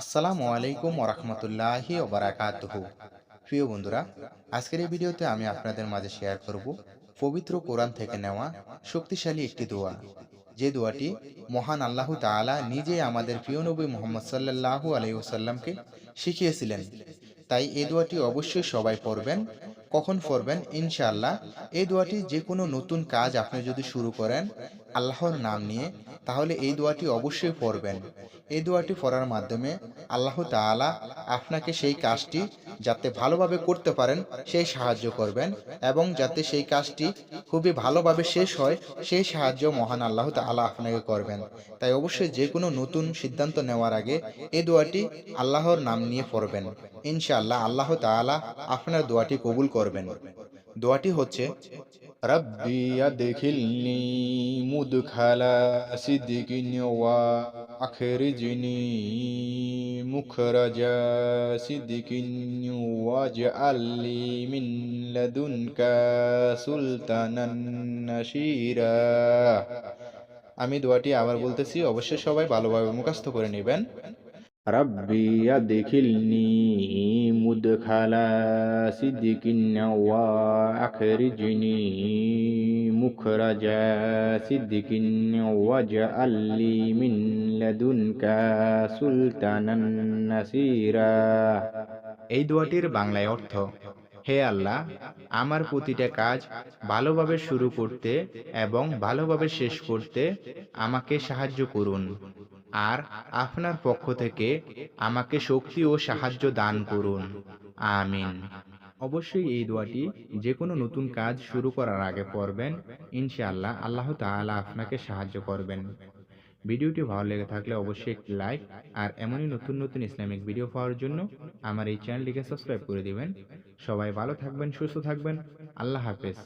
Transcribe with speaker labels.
Speaker 1: আসসালামু আলাইকুম ওরহমতুল্লাহি ওবারাকাতুহু। প্রিয় বন্ধুরা, আজকের এই ভিডিওতে আমি আপনাদের মাঝে শেয়ার করব পবিত্র কোরআন থেকে নেওয়া শক্তিশালী একটি দোয়া, যে দোয়াটি মহান আল্লাহ তাআলা নিজে আমাদের প্রিয় নবী মুহাম্মদ সাল্লাল্লাহু আলাইহি ওয়াসাল্লামকে শিখিয়েছিলেন। তাই এই দোয়াটি অবশ্যই সবাই পড়বেন। কখন পড়বেন? ইনশাআল্লাহ এই দোয়াটি যে কোনো নতুন কাজ আপনি যদি শুরু করেন আল্লাহর নাম নিয়ে, তাহলে এই দোয়াটি অবশ্যই পড়বেন। এই দোয়াটি পড়ার মাধ্যমে আল্লাহ তাআলা আপনাকে সেই কাজটি যাতে ভালোভাবে করতে পারেন সেই সাহায্য করবেন, এবং যাতে সেই কাজটি খুবই ভালোভাবে শেষ হয় সেই সাহায্য মহান আল্লাহ তাআলা আপনাকে করবেন। তাই অবশ্যই যে কোনো নতুন সিদ্ধান্ত নেওয়ার আগে এই দোয়াটি আল্লাহর নাম নিয়ে পড়বেন। ইনশাআল্লাহ আল্লাহ তাআলা আপনার দোয়াটি কবুল করবেন। দোয়াটি হচ্ছে, রব্বি আদখিলনি মুদখালা সিদ্দিকিন ওয়া আখরিজনি মুখরাজা সিদ্দিকিন ওয়াজআলনি মিন লাদুনকা সুলতানান নাসিরা। আমি দোয়াটি আবার বলতেছি, অবশ্যই সবাই ভালোভাবে মুখস্থ করে নেবেন। রব্বি আদখিলনি মুদখালা সিদ্দিকিন ওয়া আখরিজনি মুখরাজা সিদ্দিকিন ওয়াজআলনি মিন লাদুনকা সুলতানান নাসিরা। এই দোয়াটির বাংলায় অর্থ: হে আল্লাহ, আমার প্রতিটা কাজ ভালোভাবে শুরু করতে এবং ভালোভাবে শেষ করতে আমাকে সাহায্য করুন, আর আপনার পক্ষ থেকে আমাকে শক্তি ও সাহায্য দান করুন। আমিন। অবশ্যই এই দোয়াটি যে কোনো নতুন কাজ শুরু করার আগে পড়বেন। ইনশাআল্লাহ আল্লাহ তাআলা আপনাকে সাহায্য করবেন। ভিডিওটি ভালো লেগে থাকলে অবশ্যই একটি লাইক, আর এমনই নতুন নতুন ইসলামিক ভিডিও পাওয়ার জন্য আমার এই চ্যানেলটিকে সাবস্ক্রাইব করে দিবেন। সবাই ভালো থাকবেন, সুস্থ থাকবেন। আল্লাহ হাফেজ।